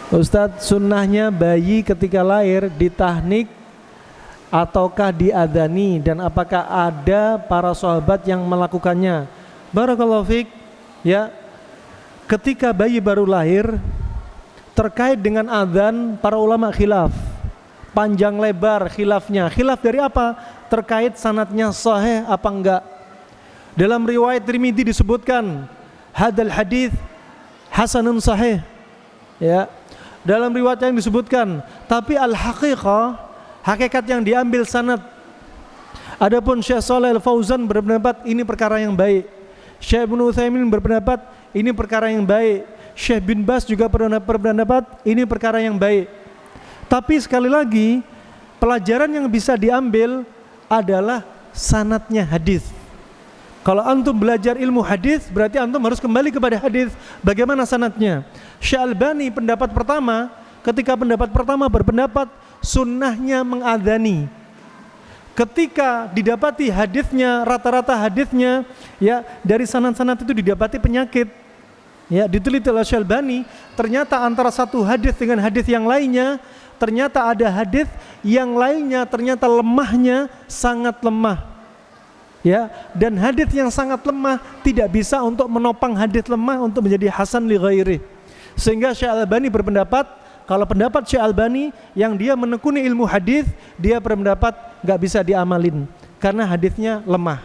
Ustadz, sunnahnya bayi ketika lahir ditahnik ataukah diadani, dan apakah ada para sahabat yang melakukannya? Barakallahu fiik. Ya, ketika bayi baru lahir, terkait dengan adzan para ulama khilaf, panjang lebar khilafnya. Khilaf dari apa? Terkait sanadnya sahih apa enggak. Dalam riwayat Tirmidzi disebutkan hadal hadis hasanun sahih. Ya, dalam riwayat yang disebutkan, tapi al-haqiqah, hakikat yang diambil sanad. Adapun Syekh Shalih Al-Fauzan berpendapat ini perkara yang baik. Syekh Ibnu Utsaimin berpendapat ini perkara yang baik. Syekh bin Baz juga berpendapat ini perkara yang baik. Tapi sekali lagi, pelajaran yang bisa diambil adalah sanadnya hadis. Kalau antum belajar ilmu hadis, berarti antum harus kembali kepada hadis. Bagaimana sanadnya? Syekh Albani pendapat pertama, ketika pendapat pertama berpendapat sunnahnya mengadzani. Ketika didapati hadisnya, rata-rata hadisnya ya dari sanad-sanad itu didapati penyakit. Ya, diteliti oleh Syekh Albani, ternyata antara satu hadis dengan hadis yang lainnya, ternyata ada hadis yang lainnya ternyata lemahnya sangat lemah. Ya, dan hadis yang sangat lemah tidak bisa untuk menopang hadis lemah untuk menjadi hasan li ghairi. Sehingga Syekh Albani berpendapat, kalau pendapat Syekh Albani yang dia menekuni ilmu hadis, dia berpendapat nggak bisa diamalin karena hadisnya lemah.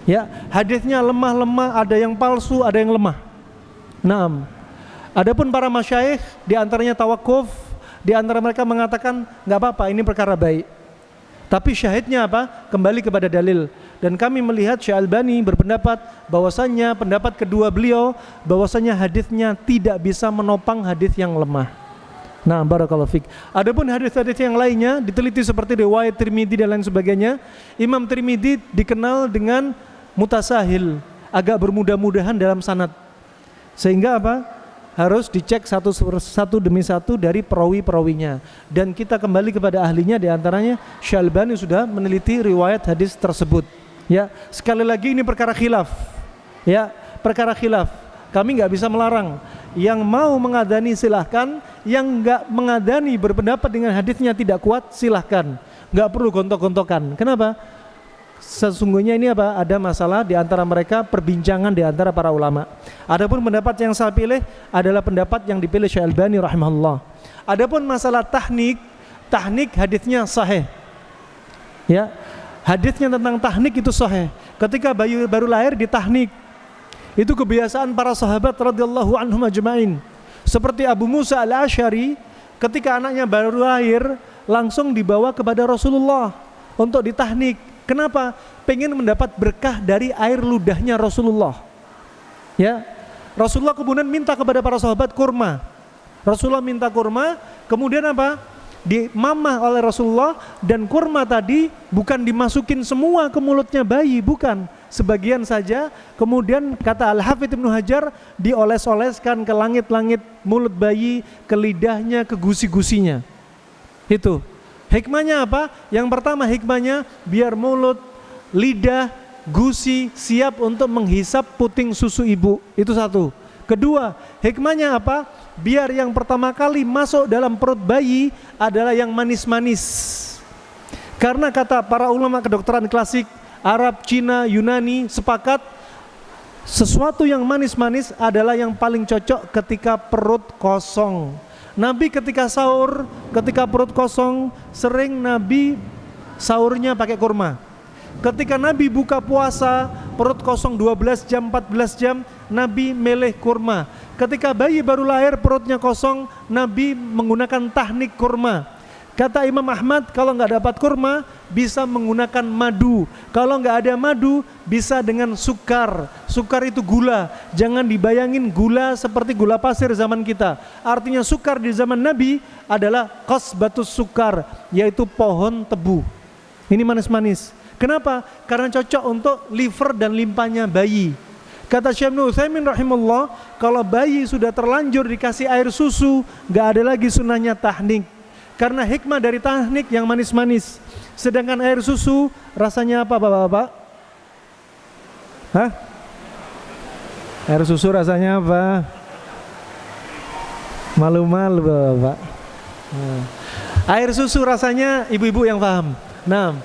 Ya, hadisnya lemah, ada yang palsu, ada yang lemah. Naam. Adapun para masyayikh, di antaranya tawakuf, di antara mereka mengatakan nggak apa-apa, ini perkara baik. Tapi syahidnya apa? Kembali kepada dalil. Dan kami melihat Syekh Albani berpendapat bahwasannya pendapat kedua beliau bahwasannya hadisnya tidak bisa menopang hadis yang lemah. Nah, barakallahu fik. Adapun hadis-hadis yang lainnya diteliti seperti riwayat Tirmidzi dan lain sebagainya. Imam Tirmidzi dikenal dengan mutasahil, agak bermudah-mudahan dalam sanad. Sehingga apa? Harus dicek satu demi satu dari perawi-perawinya. Dan kita kembali kepada ahlinya, di antaranya Syekh Albani sudah meneliti riwayat hadis tersebut. Ya, sekali lagi ini perkara khilaf. Ya, perkara khilaf. Kami nggak bisa melarang. Yang mau mengadani silahkan, yang nggak mengadani berpendapat dengan hadisnya tidak kuat silahkan. Nggak perlu gontok-gontokan. Kenapa? Sesungguhnya ini apa? Ada masalah di antara mereka, perbincangan di antara para ulama. Adapun pendapat yang saya pilih adalah pendapat yang dipilih Syekh Albani rahimahullah. Adapun masalah tahnik hadisnya sahih. Ya, hadisnya tentang tahnik itu sahih. Ketika bayi baru lahir ditahnik, itu kebiasaan para sahabat radhiyallahu anhum ajma'in. Seperti Abu Musa al-Asy'ari, ketika anaknya baru lahir langsung dibawa kepada Rasulullah untuk ditahnik. Kenapa? Pengen mendapat berkah dari air ludahnya Rasulullah. Ya, Rasulullah kemudian minta kepada para sahabat kurma. Rasulullah minta kurma, kemudian apa? Dimamah oleh Rasulullah, dan kurma tadi bukan dimasukin semua ke mulutnya bayi, bukan. Sebagian saja, kemudian kata Al-Hafidz Ibnu Hajar, dioles-oleskan ke langit-langit mulut bayi, ke lidahnya, ke gusi-gusinya. Itu. Hikmahnya apa? Yang pertama hikmahnya biar mulut, lidah, gusi siap untuk menghisap puting susu ibu. Itu satu. Kedua, hikmahnya apa? Biar yang pertama kali masuk dalam perut bayi adalah yang manis-manis. Karena kata para ulama kedokteran klasik, Arab, Cina, Yunani sepakat sesuatu yang manis-manis adalah yang paling cocok ketika perut kosong. Nabi ketika sahur, ketika perut kosong, sering Nabi sahurnya pakai kurma. Ketika Nabi buka puasa, perut kosong 12 jam, 14 jam, Nabi meleh kurma. Ketika bayi baru lahir, perutnya kosong, Nabi menggunakan tahnik kurma. Kata Imam Ahmad, kalau nggak dapat kurma, bisa menggunakan madu. Kalau nggak ada madu, bisa dengan sukar. Sukar itu gula. Jangan dibayangin gula seperti gula pasir zaman kita. Artinya sukar di zaman Nabi adalah qasbatus sukar, yaitu pohon tebu. Ini manis-manis. Kenapa? Karena cocok untuk liver dan limpahnya bayi. Kata Syekh Ibnu Utsaimin rahimahullah, kalau bayi sudah terlanjur dikasih air susu, nggak ada lagi sunnahnya tahnik. Karena hikmah dari tahnik yang manis-manis. Sedangkan air susu rasanya apa Bapak-bapak? Hah? Air susu rasanya apa? Malu-malu Bapak. Nah. Air susu rasanya ibu-ibu yang paham. Nah,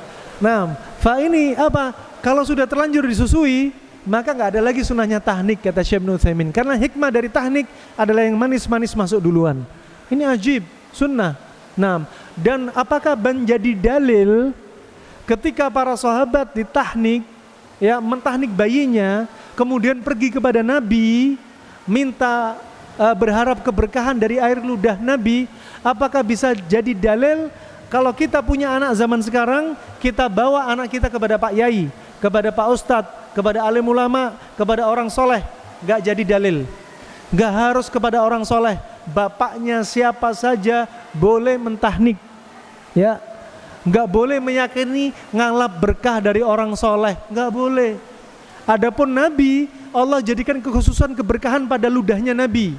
fa ini apa? Kalau sudah terlanjur disusui, maka nggak ada lagi sunahnya tahnik, kata Syekh Ibnu Utsaimin. Karena hikmah dari tahnik adalah yang manis-manis masuk duluan. Ini ajib, sunnah. Nah, dan apakah menjadi dalil ketika para sahabat ditahnik, ya mentahnik bayinya, kemudian pergi kepada Nabi, minta berharap keberkahan dari air ludah Nabi, apakah bisa jadi dalil kalau kita punya anak zaman sekarang, kita bawa anak kita kepada Pak Yai, kepada Pak Ustadz, kepada alim ulama, kepada orang soleh? Gak jadi dalil. Gak harus kepada orang soleh, bapaknya siapa saja boleh mentahnik, ya. Gak boleh meyakini ngalap berkah dari orang soleh, gak boleh. Adapun Nabi, Allah jadikan kekhususan keberkahan pada ludahnya Nabi.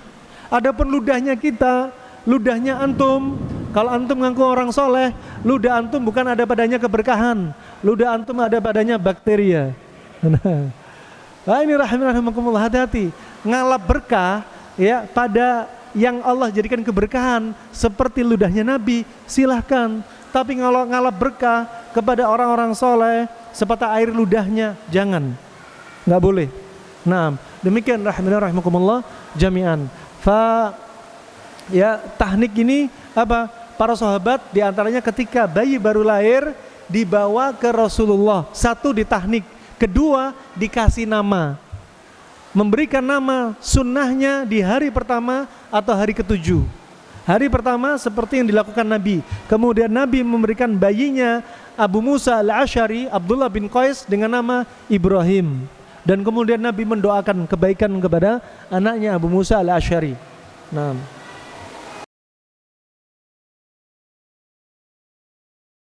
Adapun ludahnya kita, ludahnya antum, kalau antum ngaku orang soleh, ludah antum bukan ada padanya keberkahan, ludah antum ada padanya bakteria. Nah ini rahimakumullah, hati-hati. Ngalap berkah ya pada yang Allah jadikan keberkahan seperti ludahnya Nabi, silahkan. Tapi kalau ngalap berkah kepada orang-orang soleh seperti air ludahnya, jangan, nggak boleh. Nah demikian rahimakumullah jami'an. Ya tahnik ini apa? Para sahabat diantaranya ketika bayi baru lahir dibawa ke Rasulullah, satu ditahnik, kedua dikasih nama, memberikan nama sunnahnya di hari pertama atau hari ketujuh. Hari pertama seperti yang dilakukan Nabi, kemudian Nabi memberikan bayinya Abu Musa al-Asy'ari, Abdullah bin Qais dengan nama Ibrahim, dan kemudian Nabi mendoakan kebaikan kepada anaknya Abu Musa al-Asy'ari. Nah